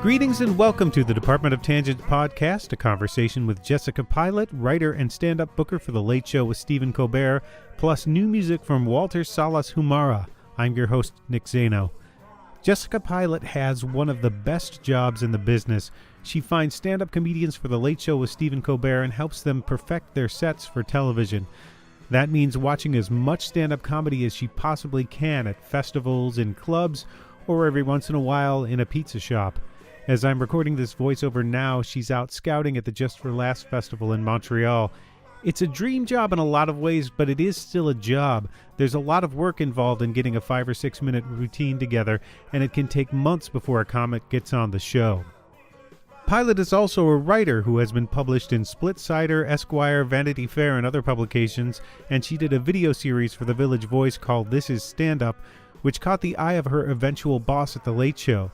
Greetings and welcome to the Department of Tangents podcast, a conversation with Jessica Pilot, writer and stand-up booker for The Late Show with Stephen Colbert, plus new music from Walter Salas-Humara. I'm your host, Nick Zano. Jessica Pilot has one of the best jobs in the business. She finds stand-up comedians for The Late Show with Stephen Colbert and helps them perfect their sets for television. That means watching as much stand-up comedy as she possibly can at festivals, in clubs, or every once in a while in a pizza shop. As I'm recording this voiceover now, she's out scouting at the Just for Laughs festival in Montreal. It's a dream job in a lot of ways, but it is still a job. There's a lot of work involved in getting a 5 or 6 minute routine together, and it can take months before a comic gets on the show. Pilot is also a writer who has been published in Splitsider, Esquire, Vanity Fair, and other publications, and she did a video series for The Village Voice called This Is Stand Up, which caught the eye of her eventual boss at The Late Show.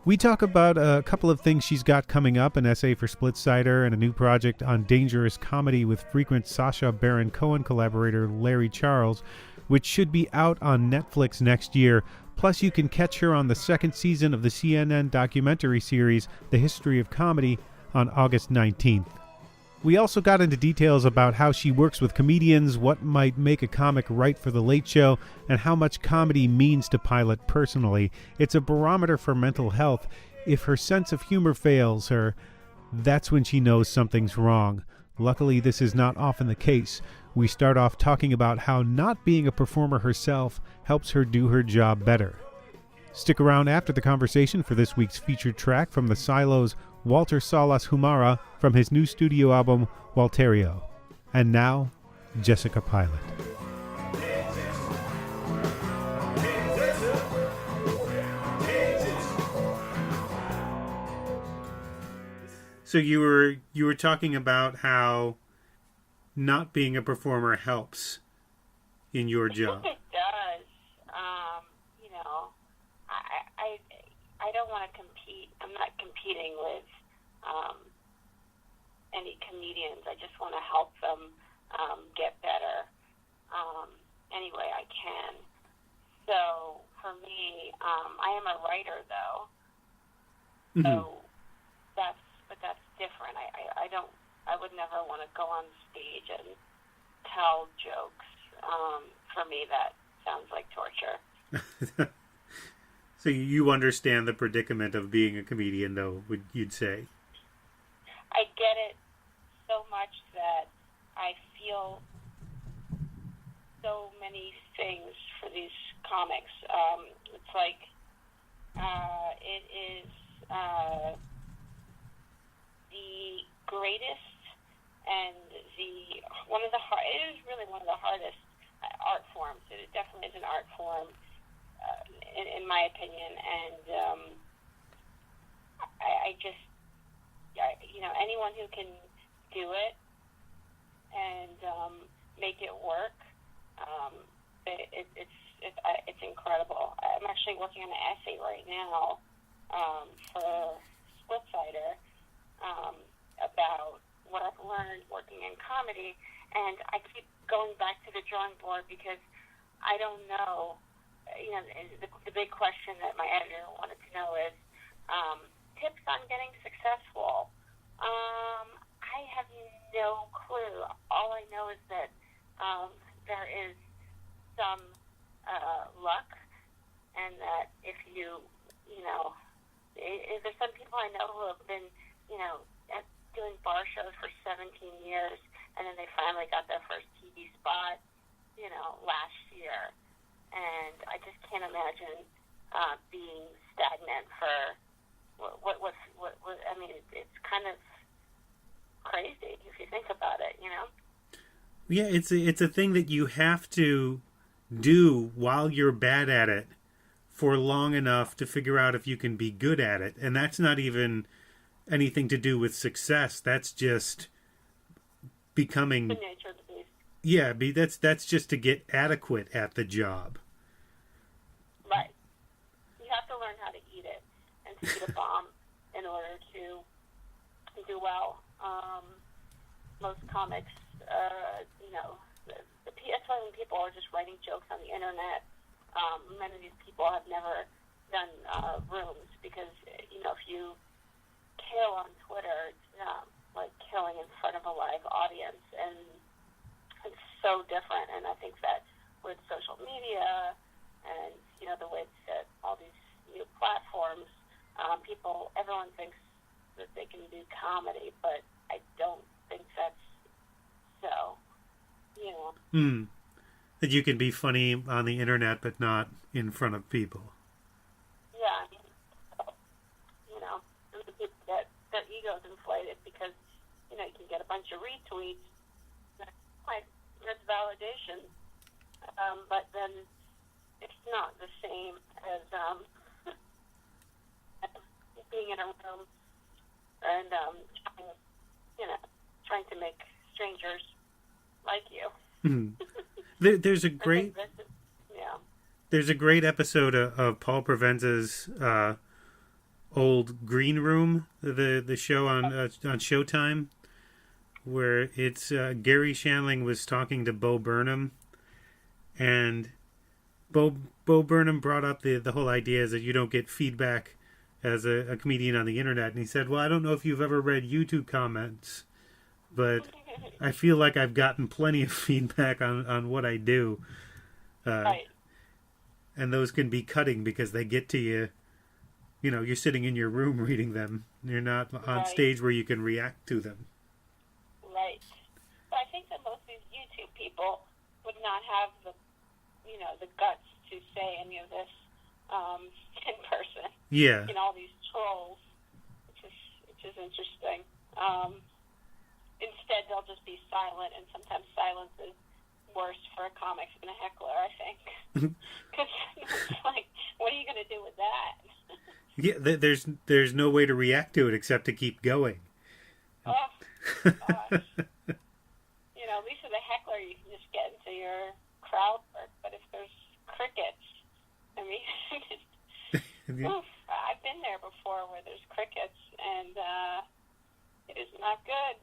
We talk about a couple of things she's got coming up, an essay for Splitsider and a new project on dangerous comedy with frequent Sacha Baron Cohen collaborator Larry Charles, which should be out on Netflix next year. Plus, you can catch her on the second season of the CNN documentary series, The History of Comedy, on August 19th. We also got into details about how she works with comedians, what might make a comic right for The Late Show, and how much comedy means to Pilot personally. It's a barometer for mental health. If her sense of humor fails her, that's when she knows something's wrong. Luckily, this is not often the case. We start off talking about how not being a performer herself helps her do her job better. Stick around after the conversation for this week's featured track from the Silo's Walter Salas-Humara from his new studio album, Walterio. And now, Jessica Pilot. So you were talking about how not being a performer helps in your job. It does. I don't want to compete. I'm not competing with any comedians. I just want to help them get better any way I can. So for me, I am a writer though. Mm-hmm. So that's different. I would never want to go on stage and tell jokes. For me, that sounds like torture. So you understand the predicament of being a comedian, though, you'd say? I get it so much that I feel so many things for these comics. It's like it is the greatest and it is really one of the hardest art forms. It definitely is an art form. In my opinion, and anyone who can do it and make it work, it's incredible. I'm actually working on an essay right now for Splitsider about what I've learned working in comedy, and I keep going back to the drawing board because I don't know. The big question that my editor wanted to know is tips on getting successful. I have no clue. All I know is that there is some luck, and that if there's some people I know who have been, doing bar shows for 17 years, and then they finally got their first TV spot, last year. And I just can't imagine being stagnant for what. I mean, it's kind of crazy if you think about it, Yeah, it's a thing that you have to do while you're bad at it for long enough to figure out if you can be good at it, and that's not even anything to do with success. That's just becoming the nature of the beast. Yeah, that's just to get adequate at the job. Right. You have to learn how to eat it and to eat a bomb in order to do well. Most comics, the that's why when people are just writing jokes on the internet, many of these people have never done rooms because, if you kill on Twitter, it's not like killing in front of a live audience, and it's so different. And I think that with social media and, the way that all these new platforms, everyone thinks that they can do comedy, but I don't think that's so, That you can be funny on the internet, but not in front of people. Yeah, and the people get their egos inflated because, you can get a bunch of retweets. That's validation. But then it's not the same as being in a room and trying to make strangers like you. There's a great episode of Paul Provenza's old Green Room, the show on Showtime, where it's Gary Shandling was talking to Bo Burnham, and Bo Burnham brought up the whole idea is that you don't get feedback as a comedian on the internet, and he said, well, I don't know if you've ever read YouTube comments, but I feel like I've gotten plenty of feedback on what I do. Right. And those can be cutting because they get to you. You're sitting in your room reading them. You're not on stage where you can react to them. Right. But I think that most of these YouTube people would not have the guts to say any of this in person. Yeah. All these trolls, which is interesting. Instead, they'll just be silent, and sometimes silence is worse for a comic than a heckler, I think. Because it's like, what are you going to do with that? Yeah, there's no way to react to it except to keep going. Oh, gosh. At least with a heckler, you can just get into your crowd work. But if there's crickets, I mean, I've been there before where there's crickets, and it is not good.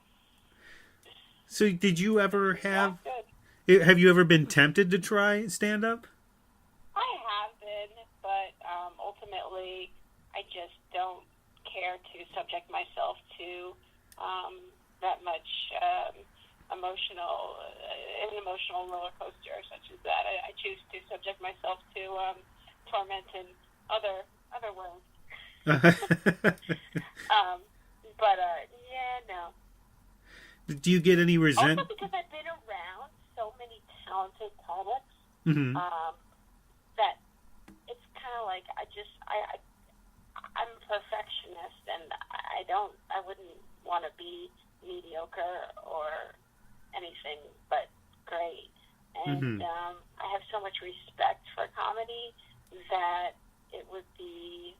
So did you ever have you ever been tempted to try stand-up? I have been, but ultimately I just don't care to subject myself to that much an emotional roller coaster such as that. I choose to subject myself to torment in other ways. No. Do you get any resentment? Also because I've been around so many talented comics, that it's kind of like I'm a perfectionist, and I wouldn't want to be mediocre or anything but great. And I have so much respect for comedy that it would be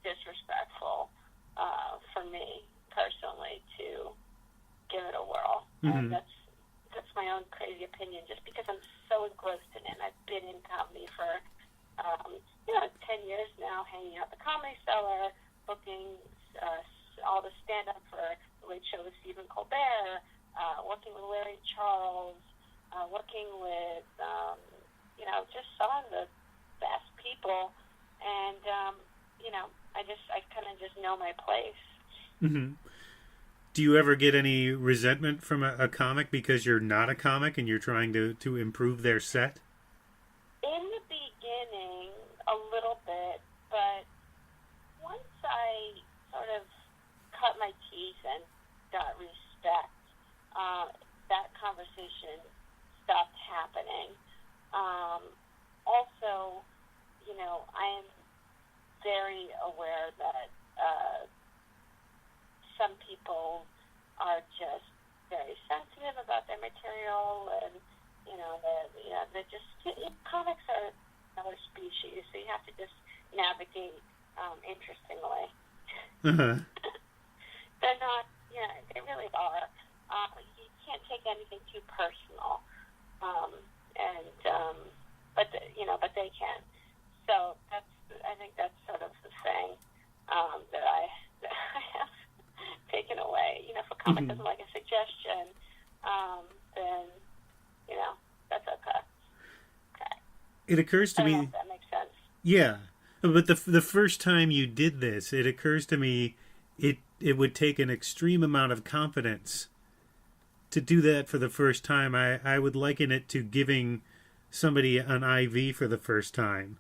disrespectful for me personally to give it a whirl. And that's my own crazy opinion, just because I'm so engrossed in it. And I've been in comedy for 10 years now, hanging out at the Comedy Cellar, booking all the stand-up for The Late Show with Stephen Colbert, working with Larry Charles, working with just some of the best people, and I kind of just know my place. Do you ever get any resentment from a comic because you're not a comic and you're trying to improve their set? In the beginning, a little bit, but once I sort of cut my teeth and got respect, that conversation stopped happening. Also, I am very aware that some people are just very sensitive about their material, and they're just comics are another species, so you have to just navigate interestingly. They're not, they really are. You can't take anything too personal, but they can. So I think that's sort of the thing that I have taken away. If a comic doesn't like a suggestion, then It occurs to I don't know me, if that makes sense. yeah, but the first time you did this, it occurs to me it would take an extreme amount of confidence to do that for the first time. I would liken it to giving somebody an IV for the first time.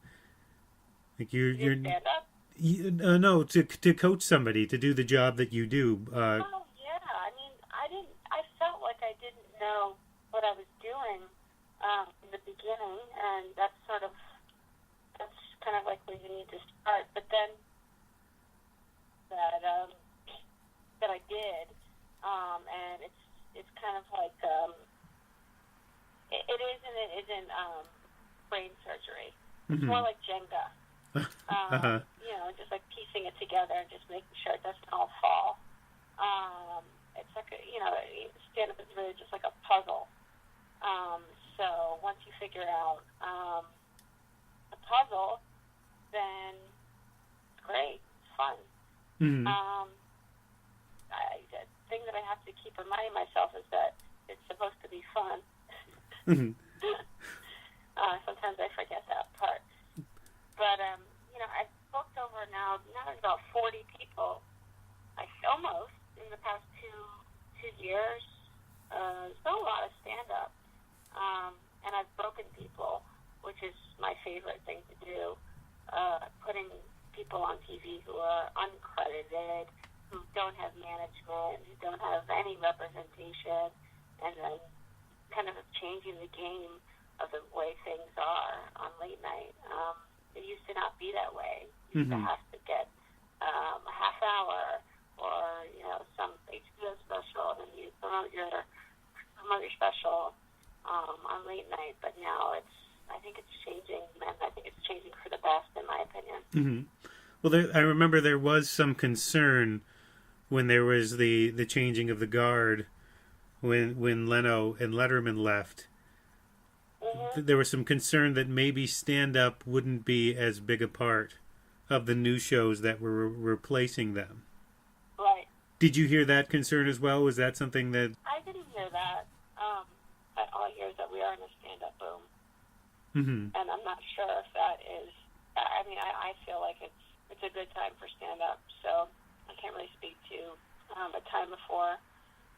Like you're Stand up? no, to coach somebody to do the job that you do. Oh, yeah. I mean, I felt like I didn't know what I was doing in the beginning, and that's kind of like where you need to start. But then that I did, and it's kind of like it is and it isn't brain surgery. It's more like Jenga. Just like piecing it together and just making sure it doesn't all fall. It's like stand-up is really just like a puzzle. So once you figure out the puzzle, then it's great. It's fun. Mm-hmm. The thing that I have to keep reminding myself is that it's supposed to be fun. Mm-hmm. Sometimes I forget that part. But, I've booked over now there's about 40 people. Almost in the past two years. There's been a lot of stand-up. And I've broken people, which is my favorite thing to do. Putting people on TV who are uncredited, who don't have management, who don't have any representation, and then kind of changing the game of the way things are on late night. It used to not be that way. You used to have to get a half hour or some HBO special, and then you promote your special on late night. But now I think it's changing, and I think it's changing for the best, in my opinion. Mm-hmm. Well, I remember there was some concern when there was the changing of the guard when Leno and Letterman left. Mm-hmm. There was some concern that maybe stand-up wouldn't be as big a part of the new shows that were replacing them. Right. Did you hear that concern as well? Was that something that... I didn't hear that. All I hear is that we are in a stand-up boom. Mm-hmm. And I'm not sure if that is... I feel like it's a good time for stand-up, so I can't really speak to a time before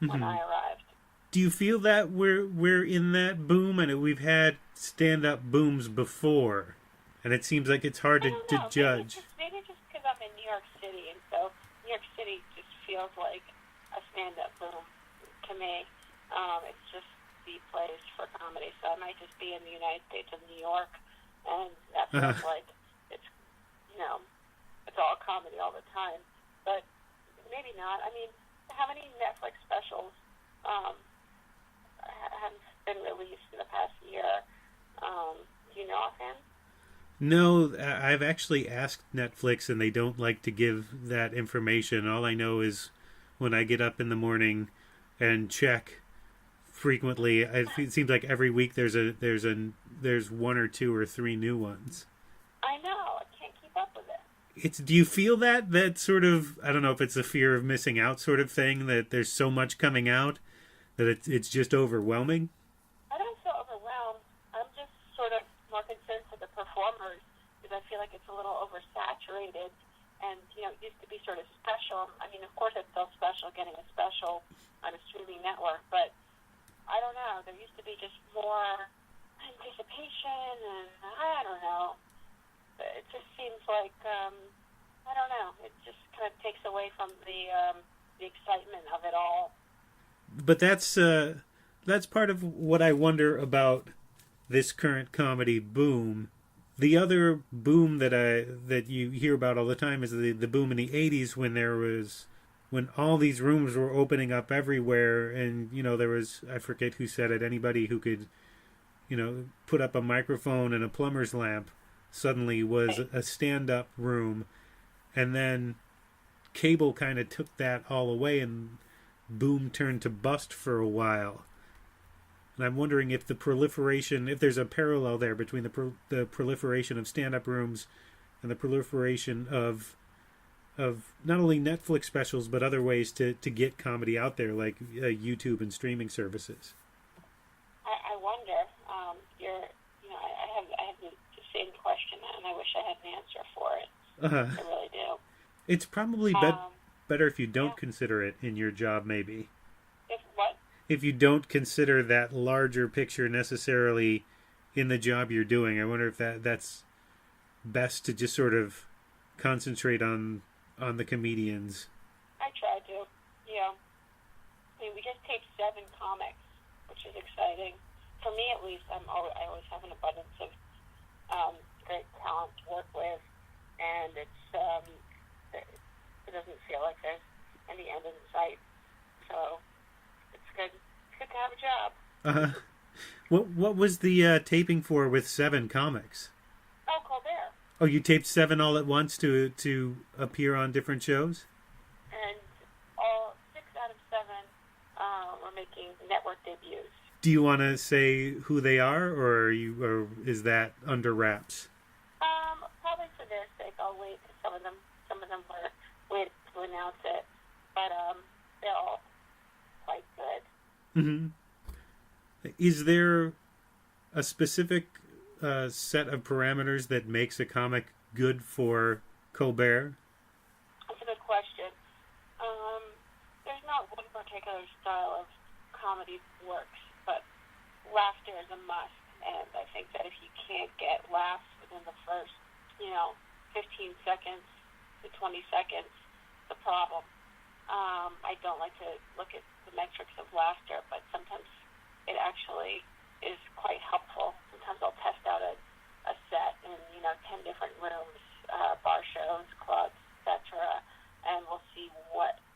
when I arrived. Do you feel that we're in that boom, and we've had stand-up booms before, and it seems like it's hard to judge? Maybe just because I'm in New York City, and so New York City just feels like a stand-up boom to me. It's just the place for comedy, so I might just be in the United States of New York, and that feels like it's all comedy all the time. But maybe not. I mean, how many Netflix specials have been released in the past year? Do you know offhand? No, I've actually asked Netflix, and they don't like to give that information. All I know is when I get up in the morning and check frequently, it seems like every week there's one or two or three new ones. I know. I can't keep up with it. Do you feel that sort of, I don't know if it's a fear of missing out sort of thing, that there's so much coming out that it's just overwhelming? I don't feel overwhelmed. I'm just sort of more concerned for the performers, because I feel like it's a little oversaturated, and it used to be sort of special. I mean, of course it's still special getting a special on a streaming network, but I don't know. There used to be just more anticipation, and I don't know. It just seems like I don't know. It just kind of takes away from the excitement of it all. But that's part of what I wonder about this current comedy boom. The other boom that you hear about all the time is the boom in the 80s, when all these rooms were opening up everywhere, and there was, I forget who said it, anybody who could put up a microphone and a plumber's lamp suddenly was a stand-up room. And then cable kind of took that all away, and boom turned to bust for a while. And I'm wondering if there's a parallel there between the proliferation of stand-up rooms and the proliferation of not only Netflix specials, but other ways to get comedy out there, like YouTube and streaming services. I wonder. I have same question, and I wish I had an answer for it. I really do. It's probably better if you don't consider it in your job, maybe. If what? If you don't consider that larger picture necessarily in the job you're doing. I wonder if that's best to just sort of concentrate on the comedians. I try to, yeah. I mean, we just taped 7 comics, which is exciting. For me, at least, I always have an abundance of great talent to work with, and it doesn't feel like there's any end in sight. So it's good. It's good to have a job. What was the taping for with 7 comics? Oh, Colbert. Oh, you taped 7 all at once to appear on different shows? And all 6 out of 7 were making network debuts. Do you want to say who they are, or is that under wraps? Probably for their sake, I'll wait. Some of them were waiting to announce it, but they're all quite good. Mm-hmm. Is there a specific set of parameters that makes a comic good for Colbert? That's a good question. There's not one particular style of comedy that works, but laughter is a must, and I think that if you can't get laughs within the first, 15 seconds to 20 seconds, it's a problem. I don't like to look at the metrics of laughter, but sometimes it actually is quite helpful. Sometimes I'll test out a set in 10 different rooms, bar shows, clubs, etc., and we'll see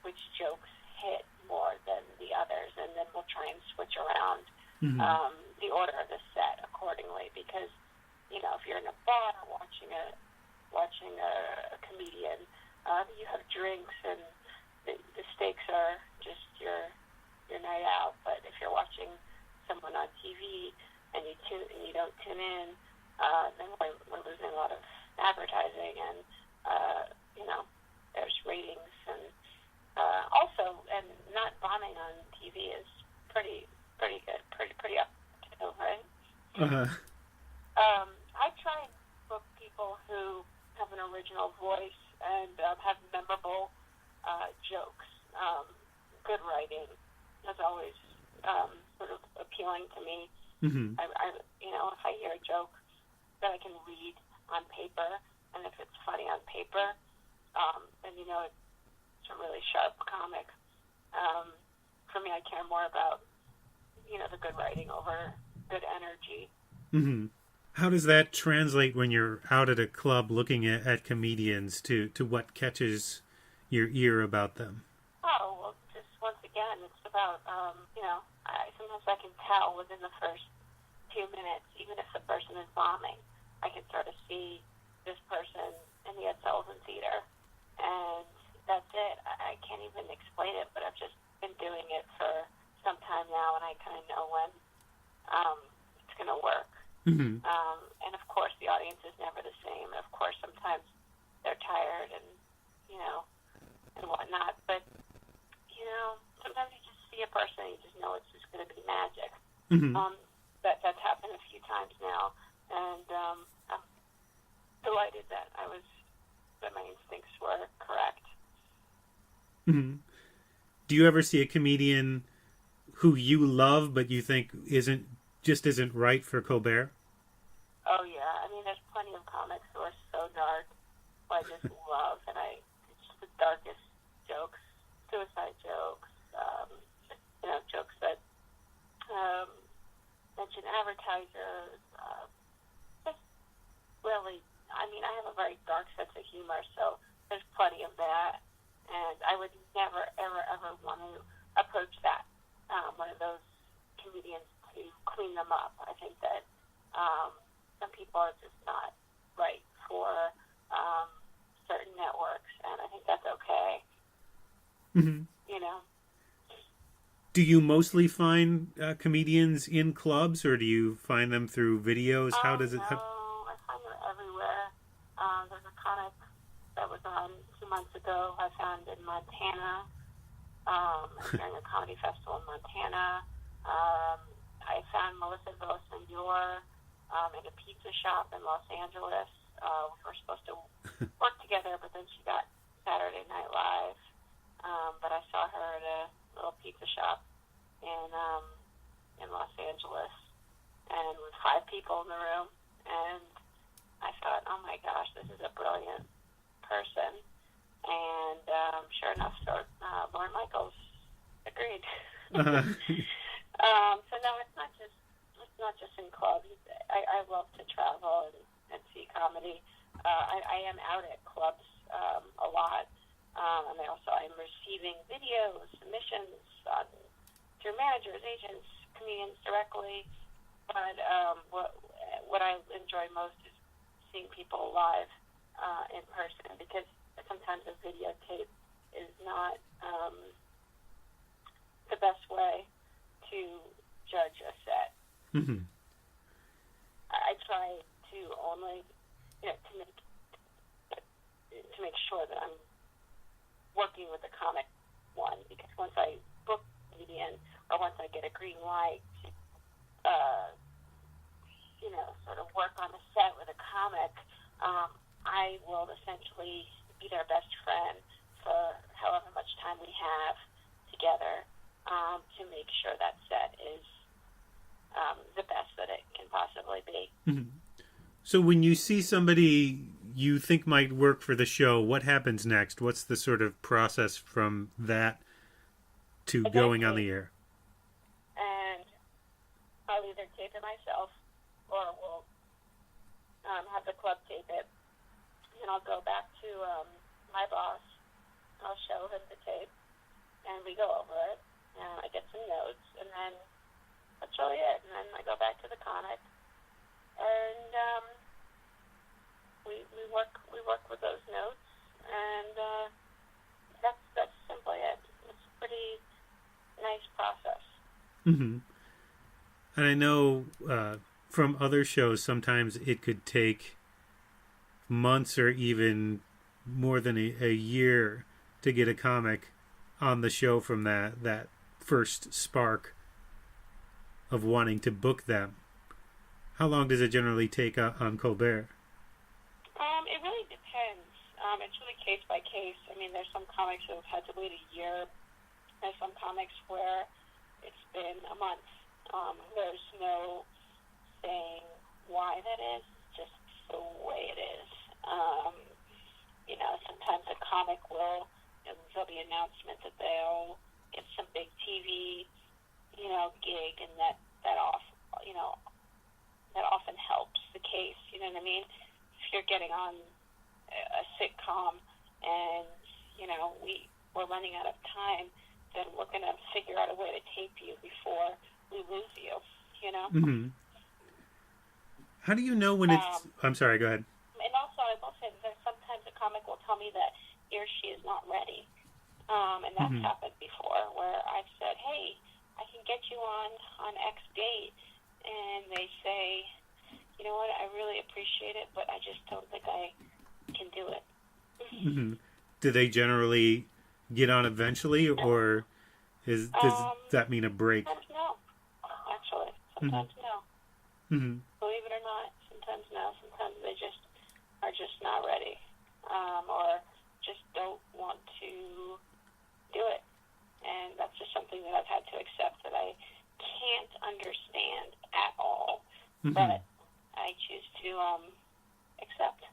which jokes hit more than the others, and then we'll try and switch around the order of the set accordingly. Because if you're in a bar watching a comedian, you have drinks and the stakes are just your night out. But if you're watching someone on TV and you don't tune in, then we're losing a lot of advertising, and there's ratings, and also, and not bombing on TV is pretty good, pretty up to, right? I try and book people who have an original voice and have memorable jokes. Good writing is always sort of appealing to me. Mm-hmm. If I hear a joke that I can read on paper, and if it's funny on paper, then it's a really sharp comic. For me, I care more about the good writing over good energy. Mm-hmm. How does that translate when you're out at a club looking at comedians to what catches your ear about them? Oh, well, just once again, it's about, sometimes I can tell within the first 2 minutes, even if the person is bombing, I can sort of see this person in the Ed Sullivan Theater, and that's it. I can't even explain it, but I've just been doing it for some time now, and I kind of know when it's going to work. Mm-hmm. And of course, the audience is never the same. And of course, sometimes they're tired and whatnot. But sometimes you just see a person and you just know it's just going to be magic. Mm-hmm. That's happened a few times now, and I'm delighted that my instincts were correct. Mm-hmm. Do you ever see a comedian who you love but you think isn't right for Colbert? Oh yeah, I mean, there's plenty of comics who are so dark, who I just love, and it's just the darkest jokes, suicide jokes, jokes that mention advertisers. Just really, I mean, I have a very dark sense of humor, so there's plenty of that, and I would never, ever, ever want to approach that one of those comedians to clean them up. I think that some people are just not right for certain networks, and I think that's okay. Mm-hmm. Do you mostly find comedians in clubs, or do you find them through videos? How does it? No, I find them everywhere. There's a comic that was on 2 months ago I found in Montana, during a comedy festival in Montana. I found Melissa Villasenor in a pizza shop in Los Angeles. We were supposed to work together, but then she got Saturday Night Live. But I saw her at a little pizza shop in Los Angeles, and with 5 people in the room, and I thought, oh my gosh, this is a brilliant person. And sure enough, so Lorne Michaels agreed. Uh-huh. So no, it's not just in clubs. I love to travel and see comedy. I am out at clubs a lot, and I'm receiving videos, submissions through managers, agents, comedians directly. But what I enjoy most is seeing people live in person, because sometimes a videotape is not the best way to judge a set. Mm-hmm. I try to only, to make sure that I'm working with the comic one, because once I book a comedian, or once I get a green light to, sort of work on a set with a comic, I will essentially be their best friend for however much time we have together, to make sure that set is the best that it can possibly be. Mm-hmm. So when you see somebody you think might work for the show, what happens next? What's the sort of process from that to going on the air? And I'll either tape it myself, or we'll have the club tape it. And I'll go back to my boss. I'll show him the tape, and we go over it. And I get some notes, and then that's really it. And then I go back to the comic, and we work with those notes, and that's simply it. It's a pretty nice process. Mm-hmm. And I know from other shows, sometimes it could take months or even more than a year to get a comic on the show from that first spark of wanting to book them. How long does it generally take on Colbert? It really depends. It's really case by case. I mean, there's some comics who have had to wait a year. There's some comics where it's been a month. There's no saying why that is, just the way it is. Sometimes a comic there'll be an announcement that they'll get some big TV, gig, and that often helps the case. You know what I mean? If you're getting on a sitcom and, we're running out of time, then we're going to figure out a way to tape you before we lose you, Mm-hmm. How do you know when it's... I'm sorry, go ahead. And also, I will say that sometimes a comic will tell me that he or she is not ready. And that's Mm-hmm. happened before, where I've said, hey, I can get you on X date. And they say, you know what, I really appreciate it, but I just don't think I can do it. Mm-hmm. Do they generally get on eventually, or does that mean a break? Sometimes no, actually. Sometimes no. Mm-hmm. Believe it or not, sometimes no. Sometimes they just are just not ready, or just don't want to do it. And that's just something that I've had to accept, that I can't understand at all, Mm-hmm. but I choose to accept.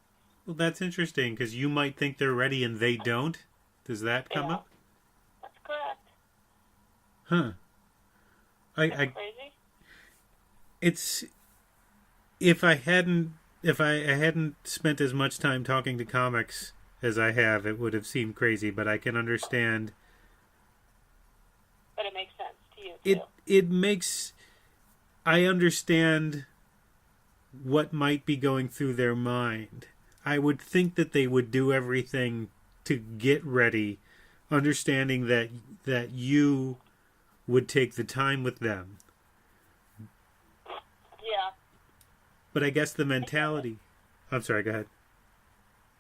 Well, that's interesting, because you might think they're ready and they don't. Does that come up? That's correct. Huh. That's crazy. It's... If I hadn't spent as much time talking to comics as I have, it would have seemed crazy, but I can understand. But it makes sense to you, too. It makes... I understand what might be going through their mind. I would think that they would do everything to get ready, understanding that you would take the time with them. Yeah. But I guess the mentality... I'm sorry, go ahead.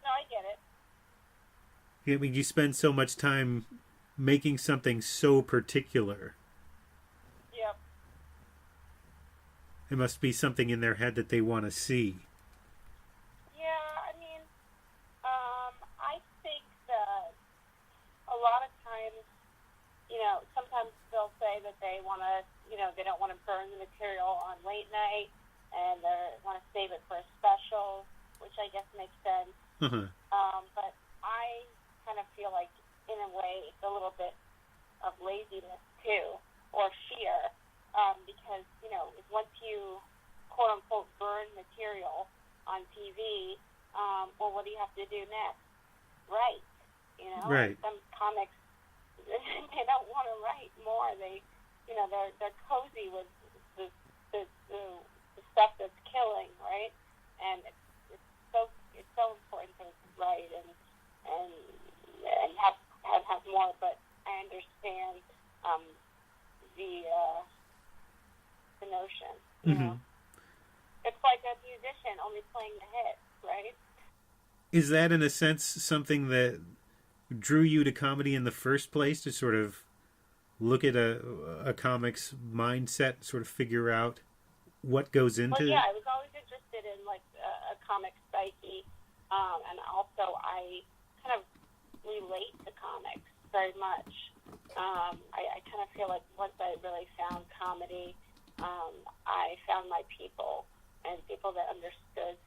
No, I get it. I mean, you spend so much time making something so particular. Yep. it must be something in their head that they want to see. Yeah, I mean, I think that a lot of times, sometimes they'll say that they want to, they don't want to burn the material on late night, and they want to save it for a special, which I guess makes sense. Uh-huh. But I kind of feel like, in a way, it's a little bit of laziness too, or fear, because once you quote unquote burn material on TV, well, what do you have to do next? Write, Right. Some comics they don't want to write more. They're cozy with the stuff that's killing, right? And it's so important to write and have more. But I understand the notion. Mm-hmm. It's like a musician only playing the hits, right? Is that, in a sense, something that drew you to comedy in the first place, to sort of look at a comic's mindset, sort of figure out what goes into? Well, yeah, I was always interested in a comic psyche, and also I kind of relate to comics very much. I kind of feel like once I really found comedy, I found my people and people that understood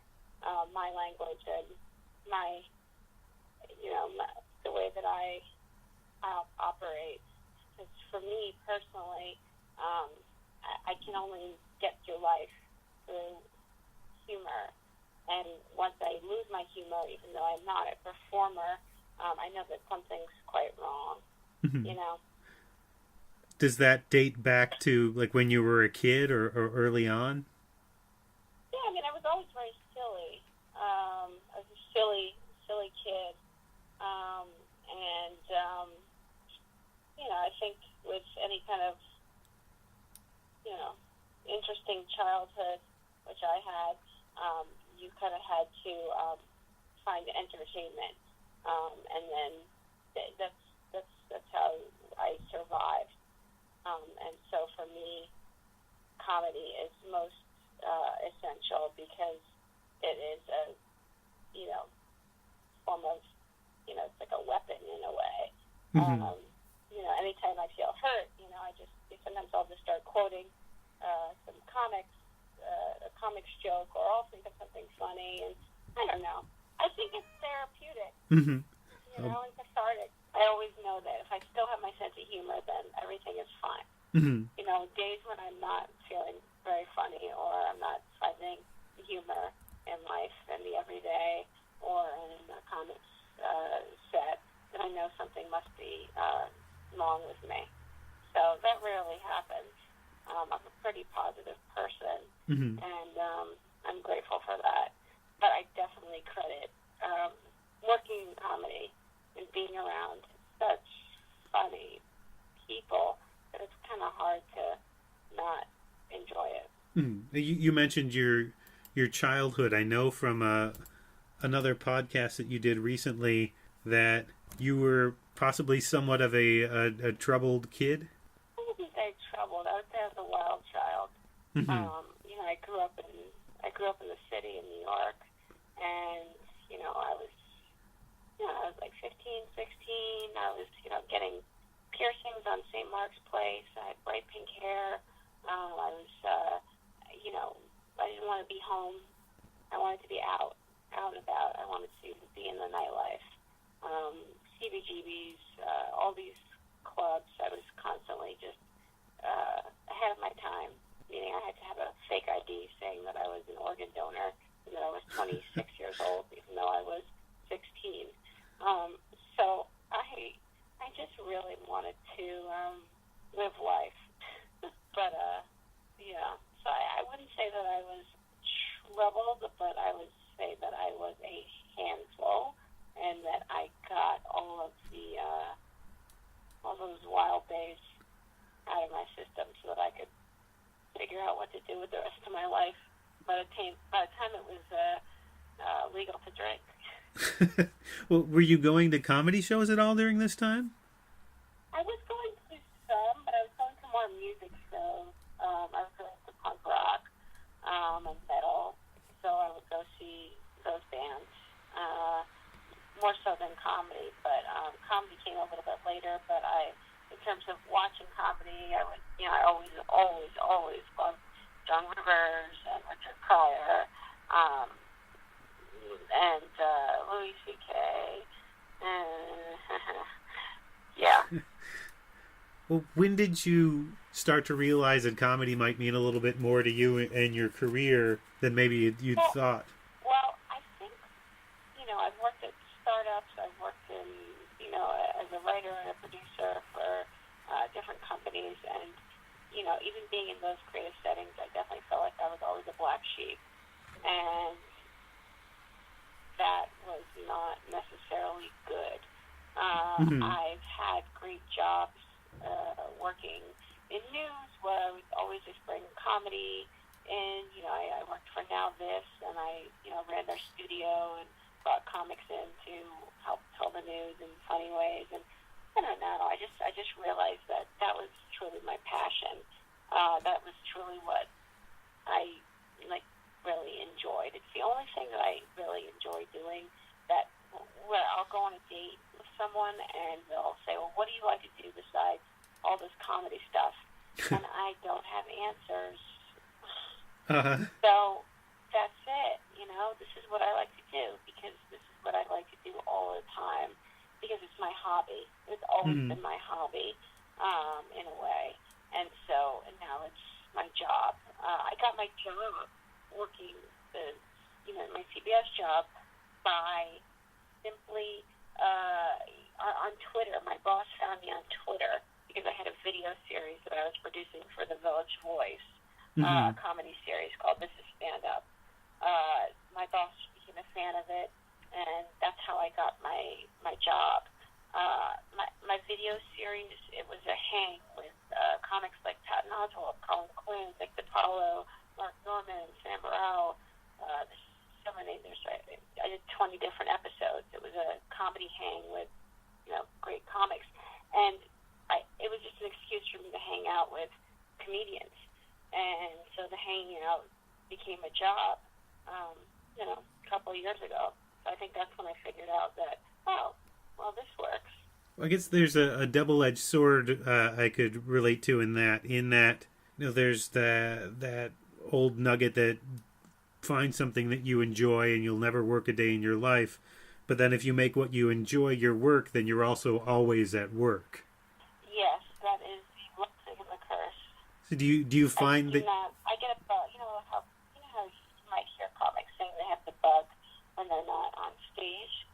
my language and my the way that I operate. Because for me personally, I can only get through life through humor. And once I lose my humor, even though I'm not a performer, I know that something's quite wrong. Mm-hmm. Does that date back to when you were a kid or early on? Yeah, I mean, I was always very silly. I was a silly kid. I think with any kind of, interesting childhood, which I had, you kind of had to find entertainment. And then that's how I survived. And so for me, comedy is most essential because it is a, form of, it's like a weapon in a way. Mm-hmm. Anytime I feel hurt, sometimes I'll just start quoting some comics, a comics joke, or I'll think of something funny, and I don't know. I think it's therapeutic, Mm-hmm. And cathartic. I always know that if I still have my sense of humor, then everything is fine. Mm-hmm. Days when I'm not feeling very funny, or I'm not finding humor in life in the everyday or in a comics set, then I know something must be wrong with me. So that rarely happens. I'm a pretty positive person, Mm-hmm. and I'm grateful for that. But I definitely credit working in comedy and being around such funny people that it's kind of hard to not enjoy it. Mm-hmm. You mentioned your childhood. I know from another podcast that you did recently that you were possibly somewhat of a troubled kid. I wouldn't say troubled. I would say I was a wild child. Mm-hmm. I grew up in the city in New York, and I was like 15, 16. I was getting piercings on St. Mark's Place. I had bright pink hair. I was I didn't want to be home. I wanted to be out and about. I wanted to be in the nightlife. CBGBs, all these clubs. I was constantly just ahead of my time, meaning I had to have a fake ID saying that I was an organ donor and that I was 26 years old, even though I was 16. So I just really wanted to live life. But, so I wouldn't say that I was troubled, but I would say that I was a handful, and that I got all those wild days out of my system so that I could figure out what to do with the rest of my life by the time it was legal to drink. Well, were you going to comedy shows at all during this time? I was going to some, but I was going to more music shows. I was going to punk rock. those bands, more so than comedy. But comedy came a little bit later. But in terms of watching comedy, I always loved John Rivers and Richard Pryor, and Louis C.K. Yeah. Well, when did you start to realize that comedy might mean a little bit more to you and your career than maybe you'd thought? Well, I think, I've worked at startups. I've worked in, as a writer and a producer for different companies. And, even being in those creative settings, I definitely felt like I was always a black sheep. And that was not necessarily good. I've had great jobs working in news where I would always just bring comedy in. I worked for Now This, and I ran their studio and brought comics in to help tell the news in funny ways. And I don't know, I just realized that was truly my passion. That was truly what I really enjoyed. It's the only thing that I really enjoy doing. That where I'll go on a date with someone and they'll say, "Well, what do you like to do besides all this comedy stuff?" And I don't have answers. So that's it. This is what I like to do because this is what I like to do all the time because it's my hobby. It's always been my hobby, in a way. And now it's my job. I got my job working my CBS job by simply on Twitter. My boss found me on Twitter because I had a video series that I was producing for the Village Voice, comedy series called This Is Stand Up. My boss became a fan of it, and that's how I got my job. My video series, it was a hang with comics like Patton Oswalt, Colin Clune, Nick DiPaolo, Mark Norman, Sam Morril. There's so many. I did 20 different episodes. It was a comedy hang with great comics, and it was just an excuse for me to hang out with comedians. And so the hanging out became a job, a couple of years ago. So I think that's when I figured out that, this works. I guess there's a double-edged sword I could relate to in that there's that old nugget that find something that you enjoy and you'll never work a day in your life. But then if you make what you enjoy your work, then you're also always at work. Yes, that is the blessing and the curse. So do you find that... I get a bug. How you might hear comics saying they have the bug when they're not on stage?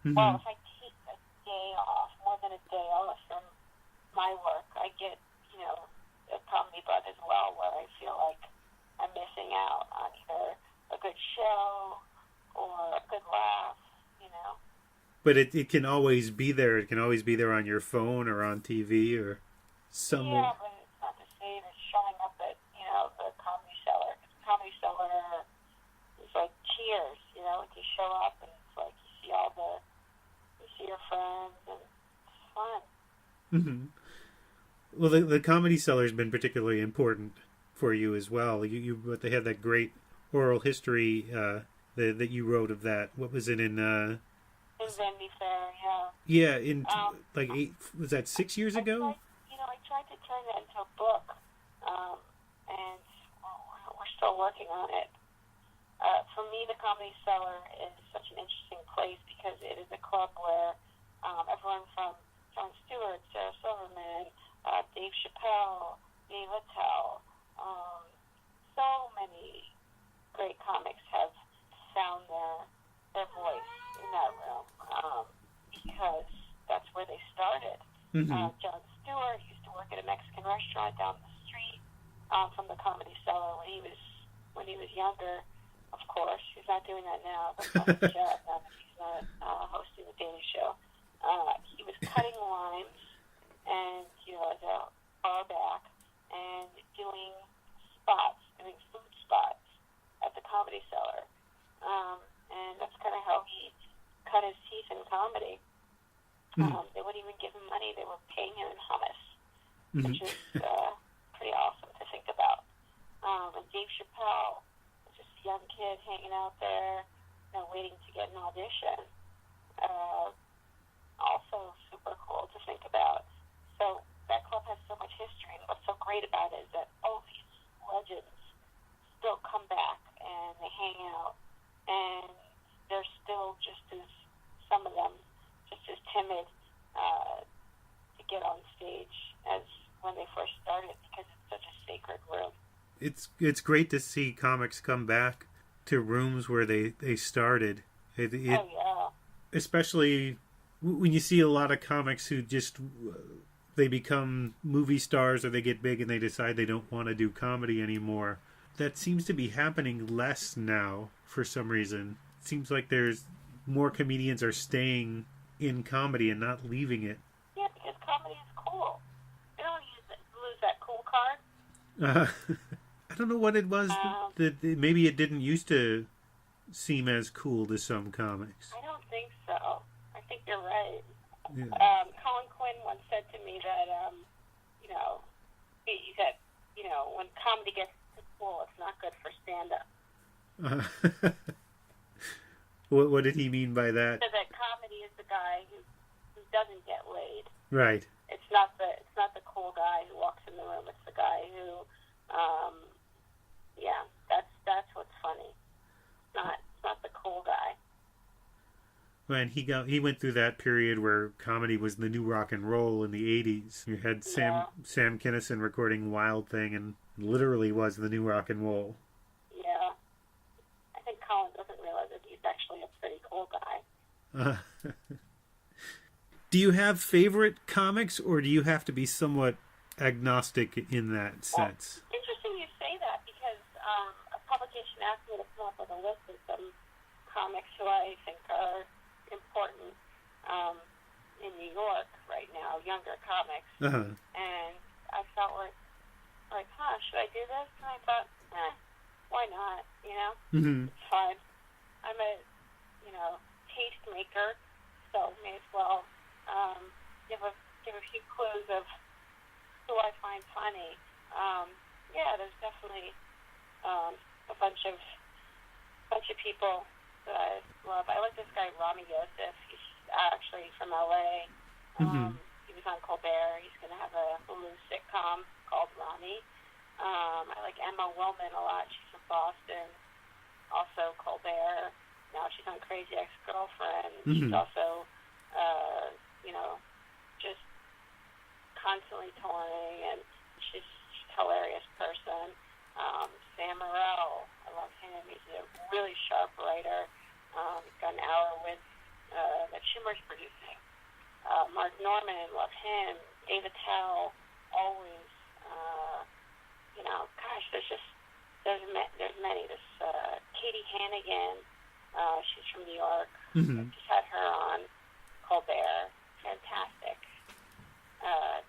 Mm-hmm. Well, if I take a day off, more than a day off from my work, I get, a comedy bug as well, where I feel like I'm missing out on either a good show or a good laugh, But it can always be there. It can always be there on your phone or on TV or somewhere. Yeah, but it's not the same as showing up at, the Comedy Cellar. The Comedy Cellar is like Cheers, you show up and it's like you see your friends and it's fun. Mm-hmm. Well, the Comedy Cellar has been particularly important for you as well. They had that great oral history that you wrote of that. What was it in Vanity Fair, yeah. Yeah, was that 6 years ago? I tried to turn that into a book, and we're still working on it. For me, the Comedy Cellar is such an interesting place because it is a club where everyone from Jon Stewart, Sarah Silverman, Dave Chappelle, Dave Attell, so many great comics have found their voice in that room because that's where they started. Mm-hmm. Jon Stewart used to work at a Mexican restaurant down the street from the Comedy Cellar when he was younger. Of course, he's not doing that now. That's not his job now that he's not hosting the Daily Show. He was cutting limes and as a bar back and doing food spots at the Comedy Cellar. And that's kind of how he cut his teeth in comedy. They wouldn't even give him money. They were paying him in hummus, which is pretty awesome to think about. And Dave Chappelle was just a young kid hanging out there, waiting to get an audition. Also super cool to think about. So that club has so much history, and what's so great about it is that all these legends still come back and they hang out, and they're still just as, some of them, just as timid to get on stage as when they first started, because it's such a sacred room. It's great to see comics come back to rooms where they started. Oh, yeah. Especially when you see a lot of comics who just, they become movie stars or they get big and they decide they don't want to do comedy anymore. That seems to be happening less now for some reason. It seems like there's more comedians are staying in comedy and not leaving it. Yeah, because comedy is cool. You don't lose that cool card. I don't know what it was that maybe it didn't used to seem as cool to some comics. I don't think so. I think you're right. Yeah. Colin Quinn once said to me that, he said, when comedy gets too cool, it's not good for stand-up. What did he mean by that? So that comedy is the guy who doesn't get laid. Right. It's not the cool guy who walks in the room. It's the guy who, that's what's funny. It's not the cool guy. And he went through that period where comedy was the new rock and roll in the 80s. You had Sam Kinison recording Wild Thing, and literally was the new rock and roll. Yeah. I think Colin doesn't realize that he's actually a pretty cool guy. Do you have favorite comics, or do you have to be somewhat agnostic in that sense? Well, interesting you say that, because a publication asked me to come up with a list of some comics who I think are important in New York right now, younger comics. Uh-huh. And I felt like, should I do this? And I thought, why not? Mm-hmm. It's fun. I'm a, taste maker, so may as well give a few clues of who I find funny. There's definitely a bunch of people that I love. I like this guy Rami Youssef. He's actually from LA. He was on Colbert. He's going to have a Hulu sitcom called Rami. I like Emma Willman a lot. She's from Boston. Also Colbert. Now she's on Crazy Ex-Girlfriend. She's also, just constantly touring, and she's a hilarious person. Sam Morrell, I love him. He's a really sharp writer. He's got an hour with that Schumer's producing. Mark Norman, love him. Ava Tell, always. There's many. This Katie Hannigan, she's from New York. Just had her on Colbert. Fantastic.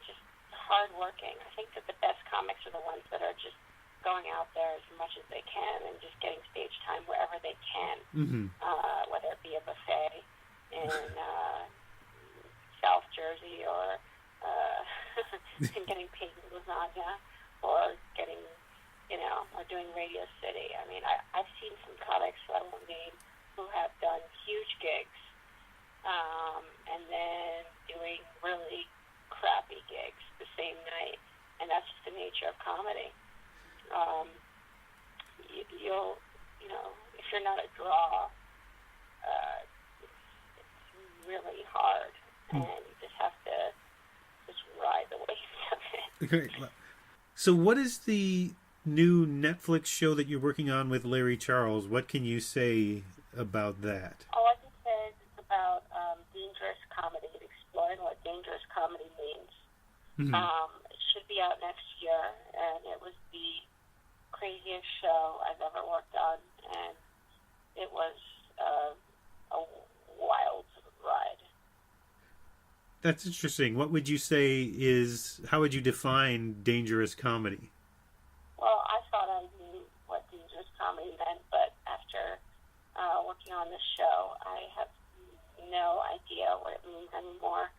Just hardworking. I think that the best comics are the ones that are just going out there as much as they can and just getting stage time wherever they can, whether it be a buffet in South Jersey or and getting paid in lasagna, or getting, or doing Radio City. I mean, I've seen some comics that I won't name who have done huge gigs and then doing really crappy gigs the same night, and that's just the nature of comedy. You'll, if you're not a draw, it's really hard, and you just have to just ride the waves of it. Okay. So what is the new Netflix show that you're working on with Larry Charles? What can you say about that? All I can say is it's about dangerous comedy, exploring what dangerous comedy means. It should be out next year, and it was the craziest show I've ever worked on, and it was a wild ride. That's interesting. What would you say how would you define dangerous comedy? Well, I thought I knew what dangerous comedy meant, but after working on this show, I have no idea what it means anymore.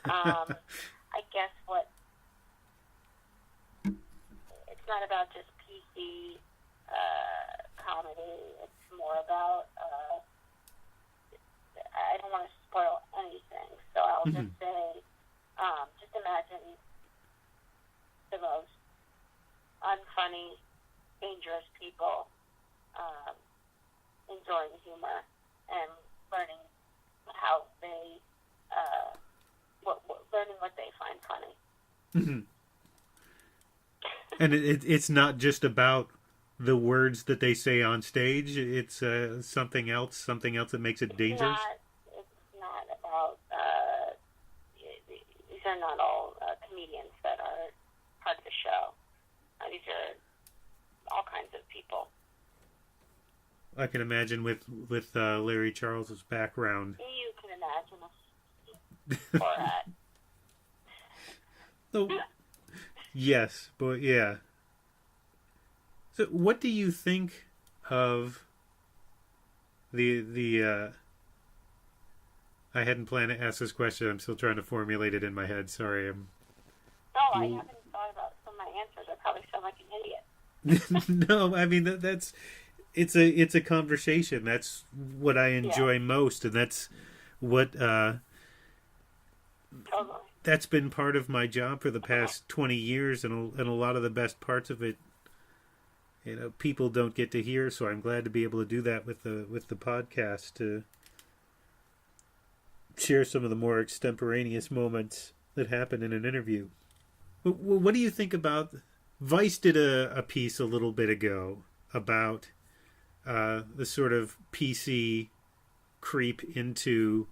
I guess it's not about just PC comedy. It's more about don't want to spoil anything, so I'll just say, just imagine the most unfunny, dangerous people enjoying humor and learning how they, learning what they find funny. Mm-hmm. And it's not just about the words that they say on stage. It's something else that makes it dangerous. It's not about. These are not all comedians that are part of the show. These are all kinds of people. I can imagine with Larry Charles's background. You can imagine Borat. So, yes, but yeah. So, what do you think of the? I hadn't planned to ask this question. I'm still trying to formulate it in my head. Sorry, I haven't thought about some of my answers. I probably sound like an idiot. No, I mean that's it's a conversation. That's what I enjoy most, and that's what Totally. That's been part of my job for the past 20 years, and a lot of the best parts of it, people don't get to hear. So I'm glad to be able to do that with the podcast, to share some of the more extemporaneous moments that happen in an interview. What do you think about? Vice did a piece a little bit ago about the sort of PC creep into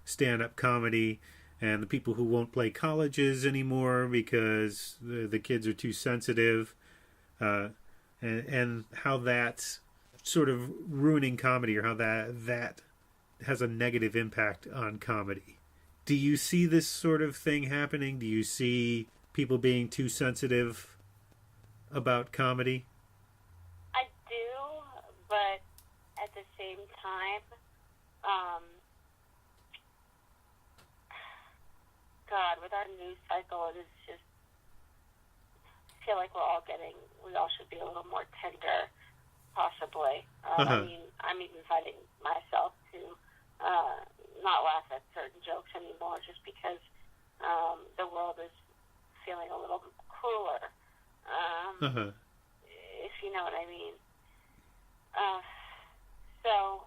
stand-up comedy and the people who won't play colleges anymore because the kids are too sensitive, and how that's sort of ruining comedy, or how that has a negative impact on comedy. Do you see this sort of thing happening? Do you see people being too sensitive about comedy? I do, but at the same time, God, with our news cycle, it is just, I feel like we all should be a little more tender, possibly. I mean, I'm even fighting myself to not laugh at certain jokes anymore, just because the world is feeling a little crueler, if you know what I mean. So,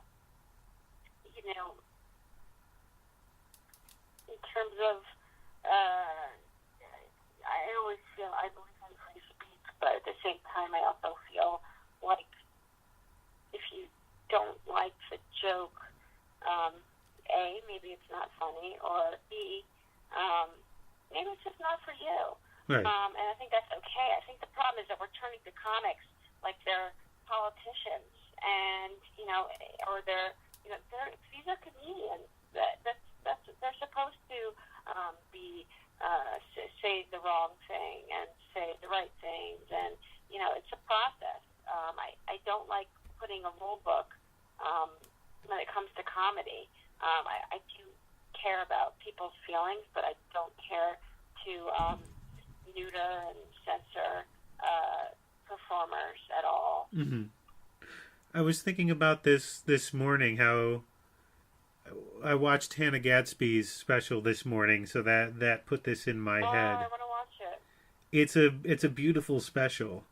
in terms of, I believe in free speech, but at the same time, I also feel like if you don't like the joke, A, maybe it's not funny, or B, maybe it's just not for you. Right. And I think that's okay. I think the problem is that we're turning to comics like they're politicians, and or these are comedians. They're supposed to be say the wrong thing and say the right things, and it's a process. I don't like putting a rule book when it comes to comedy. I do care about people's feelings, but I don't care to neuter and censor performers at all. Mm-hmm. I was thinking about this morning, how I watched Hannah Gadsby's special this morning, so that put this in my head. I want to watch it. It's a beautiful special,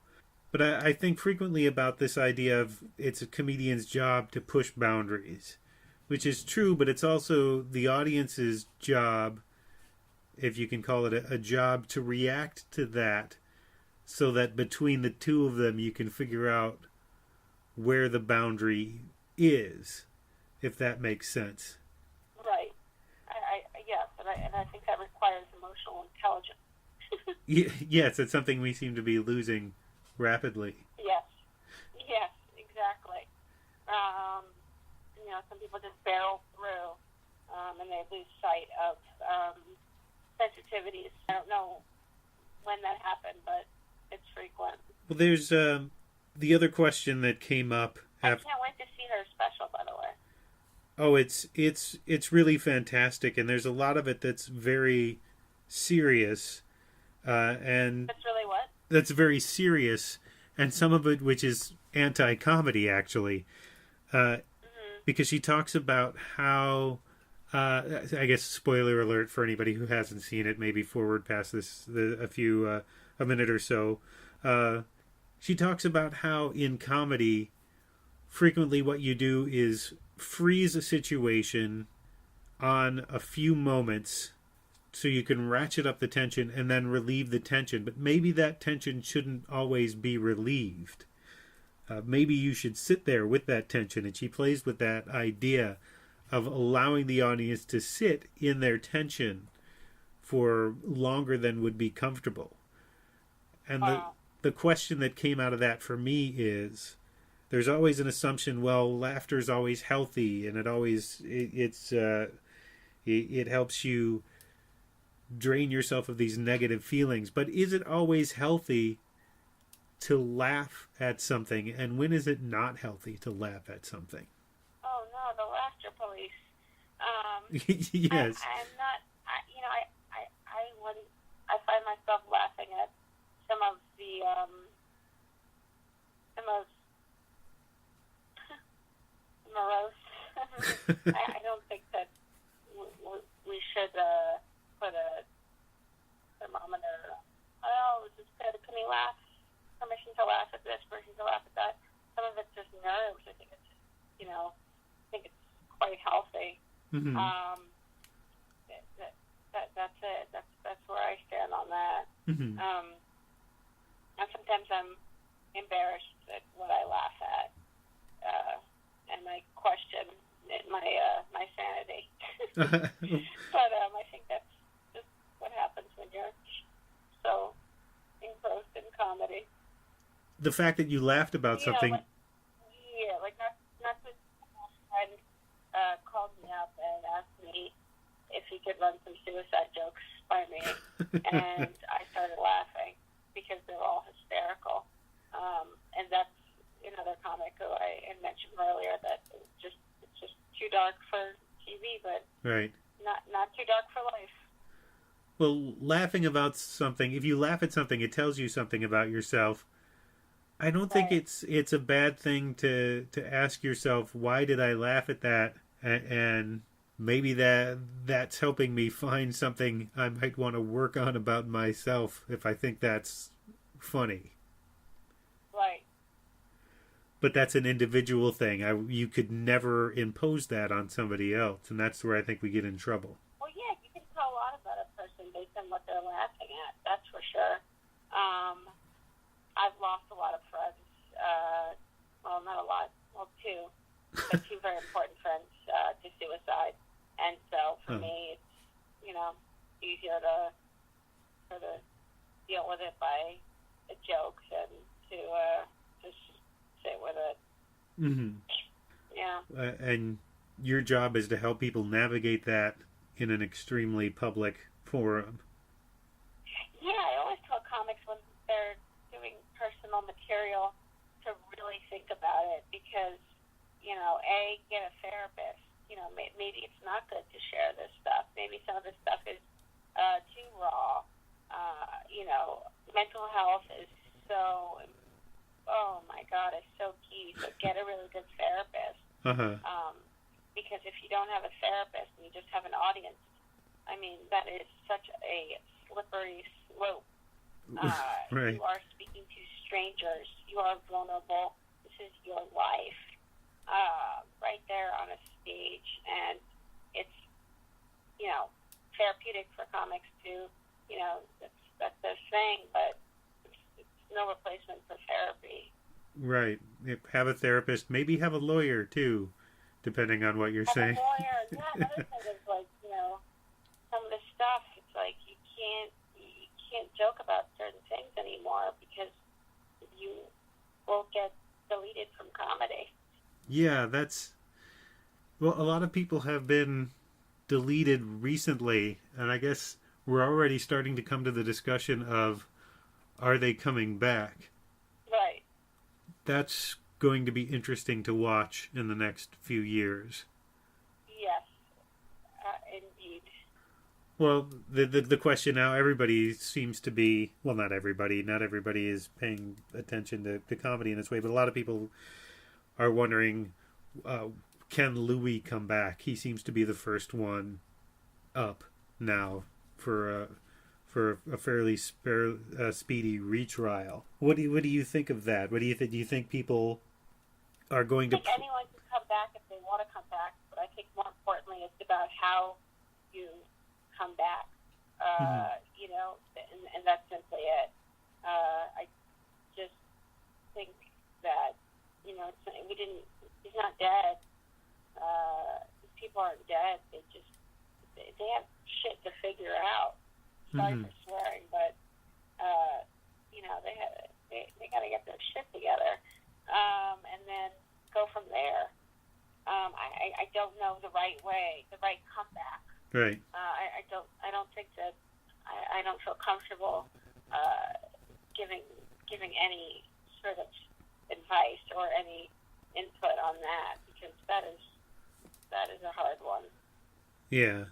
but I think frequently about this idea of it's a comedian's job to push boundaries, which is true, but it's also the audience's job, if you can call it a job, to react to that, so that between the two of them you can figure out where the boundary is, if that makes sense. Right. Yes, and I think that requires emotional intelligence. Yes, it's something we seem to be losing rapidly. Yes, exactly. Some people just barrel through, and they lose sight of sensitivities. I don't know when that happened, but it's frequent. Well, there's the other question that came up. I can't wait to see her special, by the way. Oh, it's really fantastic, and there's a lot of it that's very serious, and that's really what? That's very serious, and some of it which is anti-comedy, actually, because she talks about how I guess spoiler alert for anybody who hasn't seen it, maybe forward past this a minute or so. She talks about how in comedy, frequently what you do is freeze a situation on a few moments so you can ratchet up the tension and then relieve the tension. But maybe that tension shouldn't always be relieved. Maybe you should sit there with that tension. And she plays with that idea of allowing the audience to sit in their tension for longer than would be comfortable. And the question that came out of that for me is, there's always an assumption, well, laughter is always healthy, and it helps you drain yourself of these negative feelings. But is it always healthy to laugh at something? And when is it not healthy to laugh at something? Oh no, the laughter police. Yes. I'm not. I find myself laughing at some of the most morose. I don't think that we should put a thermometer. Oh, this is good. Can we laugh? Permission to laugh at this. Permission to laugh at that. Some of it's just nerves. I think it's, I think it's quite healthy. Mm-hmm. That's it. That's where I stand on that. Mm-hmm. And sometimes I'm embarrassed at what I laugh at, and I question my sanity. But I think that's just what happens when you're so engrossed in comedy. The fact that you laughed about something. Like not that a friend called me up and asked me if he could run some suicide jokes by me, and I started laughing because they're all hysterical. And that's another comic who I had mentioned earlier that it's just too dark for TV, but right. Not too dark for life. Well, laughing about something, if you laugh at something, it tells you something about yourself. I don't think it's a bad thing to ask yourself, why did I laugh at that? And maybe that's helping me find something I might want to work on about myself if I think that's funny. Right. But that's an individual thing. You could never impose that on somebody else, and that's where I think we get in trouble. Well, yeah, you can tell a lot about a person based on what they're laughing at. That's for sure. I've lost a lot of friends. Well, not a lot. Well, two. But two very important friends to suicide. And so for me, it's, easier to sort of deal with it by the jokes and to just sit with it. Mm-hmm. Yeah. And your job is to help people navigate that in an extremely public forum. Yeah, I always tell comics when they're doing personal material to really think about it because, get a therapist. Maybe it's not good to share this stuff. Maybe some of this stuff is too raw. Mental health is so, oh my God, it's so key. So get a really good therapist. Uh-huh. Because if you don't have a therapist and you just have an audience, that is such a slippery slope. Right. You are speaking to strangers. You are vulnerable. This is your life. Right there on a stage, and it's therapeutic for comics to that's their thing, but it's no replacement for therapy. Right. Have a therapist. Maybe have a lawyer too, depending on what you're saying. A lawyer. Yeah. Another thing is some of the stuff. It's like you can't joke about certain things anymore because you will get deleted from comedy. Yeah, well, a lot of people have been deleted recently, and I guess we're already starting to come to the discussion of, are they coming back? Right. That's going to be interesting to watch in the next few years. Yes, indeed. Well, the question now, everybody seems to be, well, not everybody is paying attention to comedy in this way, but a lot of people are wondering, can Louis come back? He seems to be the first one up now for a fairly speedy retrial. What do you think of that? What do you think? Do you think people are going to? I think anyone can come back if they want to come back, but I think more importantly, it's about how you come back. You know, and that's simply it. I just think that, you know, he's not dead. People aren't dead. They have shit to figure out. Sorry for swearing, but you know, they got to get their shit together, and then go from there. I don't know the right comeback. Right. I don't think that I don't feel comfortable giving any sort of advice or any input on that, because that is a hard one. Yeah.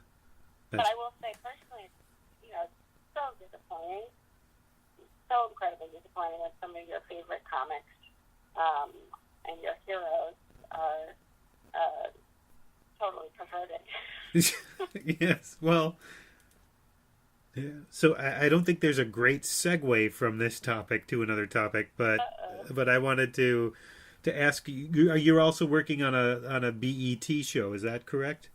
But I will say personally, you know, it's so disappointing, so incredibly disappointing when some of your favorite comics and your heroes are totally perverted. Yes. Well. Yeah. So I don't think there's a great segue from this topic to another topic, but I wanted to ask you. You're also working on a BET show. Is that correct?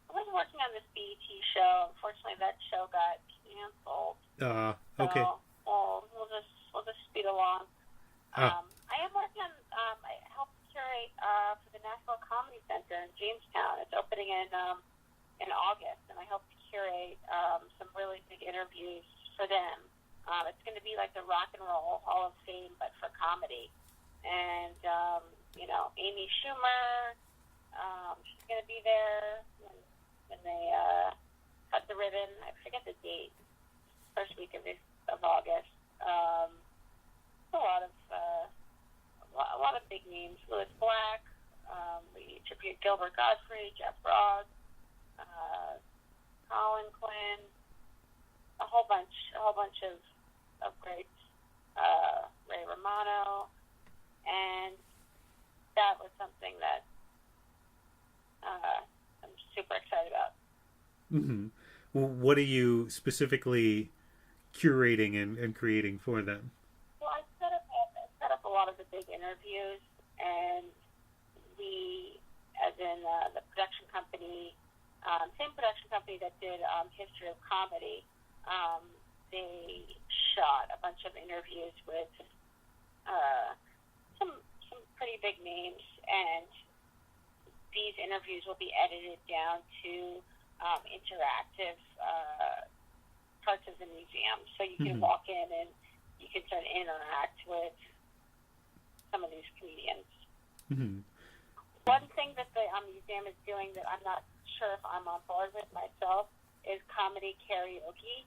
I was working on this BET show. Unfortunately, that show got canceled. Okay. So we'll just speed along. I am working on. I helped curate for the National Comedy Center in Jamestown. It's opening in August, and I helped curate some really big interviews for them. It's going to be like the Rock and Roll Hall of Fame, but for comedy. And you know, Amy Schumer, she's going to be there when they cut the ribbon. I forget the date. First week of August. A lot of big names. Louis Black. We tribute Gilbert Gottfried, Jeff Ross, Colin Quinn, a whole bunch of greats. Ray Romano, and that was something that I'm super excited about. Mm-hmm. Well, what are you specifically curating and creating for them? Well, I set up a lot of the big interviews, and we, as in the production company, same production company that did History of Comedy, they shot a bunch of interviews with some pretty big names, and these interviews will be edited down to interactive parts of the museum, so you can walk in and you can sort of interact with some of these comedians. Mm-hmm. One thing that the museum is doing that I'm not sure if I'm on board with myself is comedy karaoke,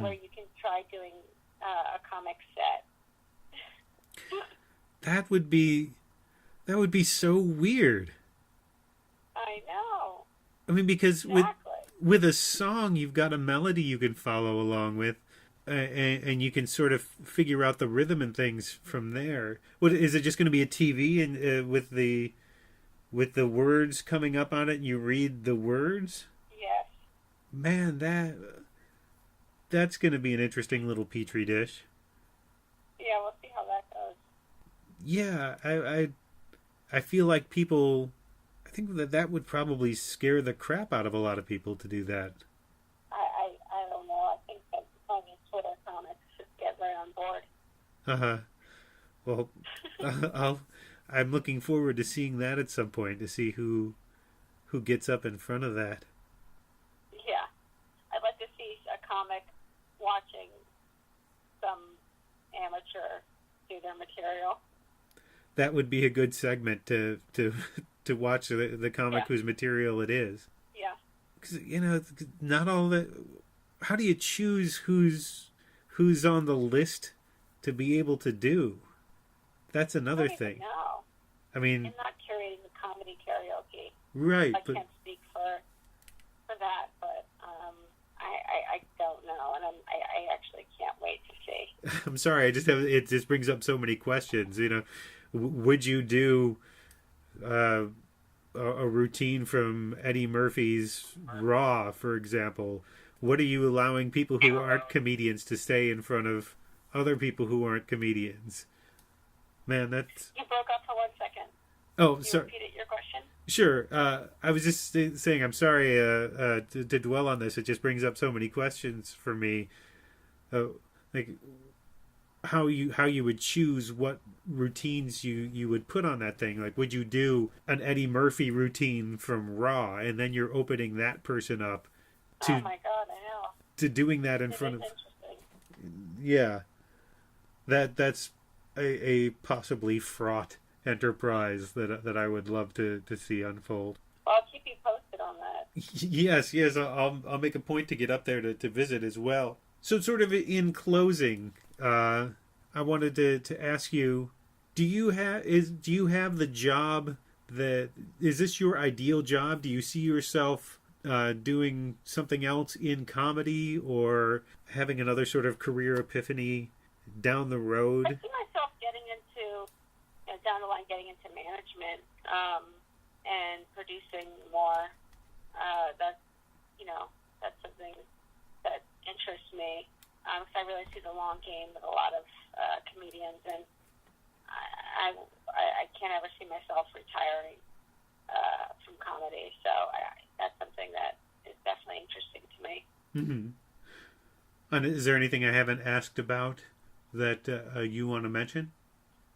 where you can try doing a comic set. That would be so weird. I know. I mean, because exactly. with a song, you've got a melody you can follow along with, and you can sort of figure out the rhythm and things from there. What is it? Just going to be a TV and with the words coming up on it, and you read the words? Yes. Man, that's going to be an interesting little petri dish. Yeah, we'll see how that goes. Yeah, I feel like people. I think that would probably scare the crap out of a lot of people to do that. I don't know. I think that maybe Twitter comics should get right on board. Well, I'm looking forward to seeing that at some point, to see who gets up in front of that. Yeah, I'd like to see a comic watching some amateur do their material. That would be a good segment to watch the comic whose material it is. Yeah. Because, you know, not all the... How do you choose who's on the list to be able to do? That's another thing. No. I mean... I'm not curating the comedy karaoke. Right. I can't speak for that, but I don't know, and I actually can't wait to see. I'm sorry, it just brings up so many questions, you know. Would you do a routine from Eddie Murphy's Raw, for example, what are you allowing people who aren't comedians to say in front of other people who aren't comedians? Man, that's... You broke up for 1 second. Oh, sorry. Repeat your question? Sure. I was just saying, I'm sorry to dwell on this. It just brings up so many questions for me. Like how you would choose what routines you would put on that thing. Like, would you do an Eddie Murphy routine from Raw, and then you're opening that person up to... Oh my God, I know. To doing that in front of... Yeah. That's a possibly fraught enterprise that I would love to see unfold. Well, I'll keep you posted on that. Yes, I'll make a point to get up there to visit as well. So, sort of in closing, I wanted to ask you, do you have the job that... Is this your ideal job? Do you see yourself doing something else in comedy, or having another sort of career epiphany down the road? I see myself getting into, down the line, getting into management and producing more. That's something that interests me. Because I really see the long game with a lot of comedians, and I can't ever see myself retiring from comedy. So that's something that is definitely interesting to me. Mm-hmm. And is there anything I haven't asked about that you want to mention?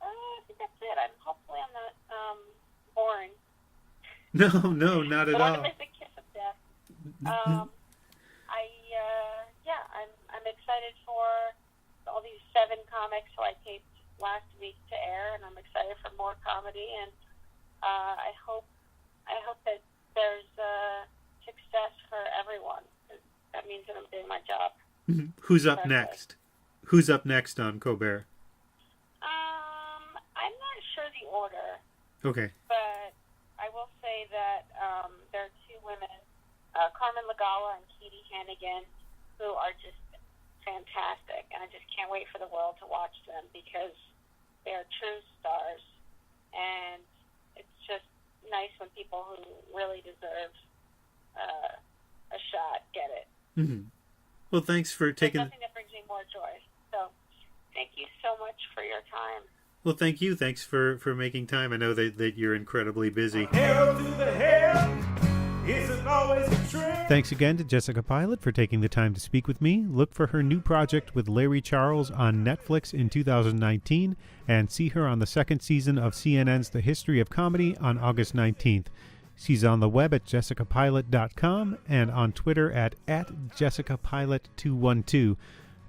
I think that's it. Hopefully I'm not boring. No, not at all. I'm the kiss of death. I'm excited for all these 7 comics who I taped last week to air, and I'm excited for more comedy. And I hope that there's success for everyone. That means that I'm doing my job. Who's up next? Who's up next on Colbert? I'm not sure the order. Okay. But I will say that there are 2 women, Carmen Lagala and Katie Hannigan, who are just fantastic, and I just can't wait for the world to watch them, because they're true stars, and it's just nice when people who really deserve a shot get it. Mm-hmm. Well, thanks for taking... There's nothing that brings me more joy. So thank you so much for your time. Well, thank you. Thanks for making time. I know that you're incredibly busy. Arrow to the head isn't always a trend. Thanks again to Jessica Pilot for taking the time to speak with me. Look for her new project with Larry Charles on Netflix in 2019, and see her on the 2nd season of CNN's The History of Comedy on August 19th. She's on the web at jessicapilot.com and on Twitter at jessicapilot212.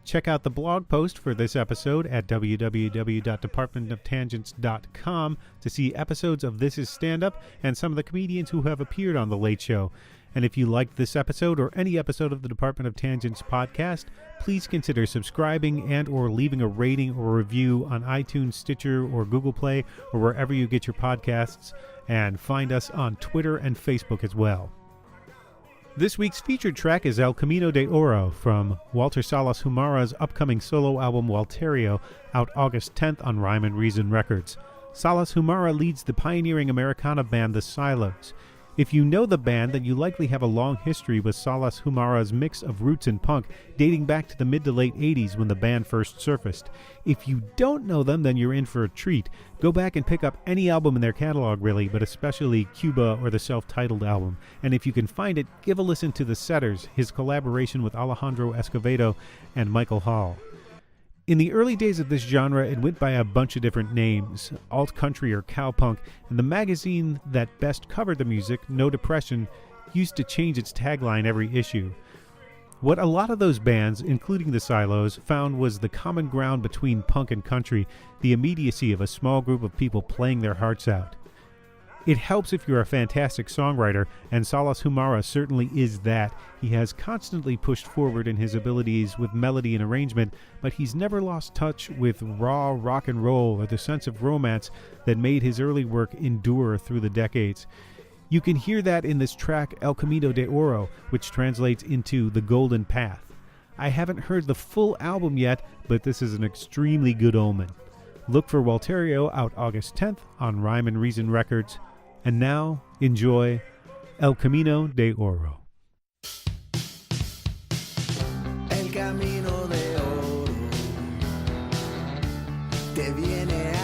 Check out the blog post for this episode at www.departmentoftangents.com to see episodes of This Is Stand Up and some of the comedians who have appeared on The Late Show. And if you liked this episode or any episode of the Department of Tangents podcast, please consider subscribing and or leaving a rating or review on iTunes, Stitcher, or Google Play, or wherever you get your podcasts, and find us on Twitter and Facebook as well. This week's featured track is El Camino De Oro from Walter Salas-Humara's upcoming solo album Walterio, out August 10th on Rhyme and Reason Records. Salas-Humara leads the pioneering Americana band The Silos. If you know the band, then you likely have a long history with Salas-Humara's mix of roots and punk, dating back to the mid to late 80s when the band first surfaced. If you don't know them, then you're in for a treat. Go back and pick up any album in their catalog, really, but especially Cuba or the self-titled album. And if you can find it, give a listen to The Setters, his collaboration with Alejandro Escovedo and Michael Hall. In the early days of this genre, it went by a bunch of different names, alt-country or cowpunk, and the magazine that best covered the music, No Depression, used to change its tagline every issue. What a lot of those bands, including the Silos, found was the common ground between punk and country, the immediacy of a small group of people playing their hearts out. It helps if you're a fantastic songwriter, and Salas-Humara certainly is that. He has constantly pushed forward in his abilities with melody and arrangement, but he's never lost touch with raw rock and roll or the sense of romance that made his early work endure through the decades. You can hear that in this track El Camino De Oro, which translates into The Golden Path. I haven't heard the full album yet, but this is an extremely good omen. Look for Walterio out August 10th on Rhyme and Reason Records. And now, enjoy El Camino De Oro. El camino de oro te viene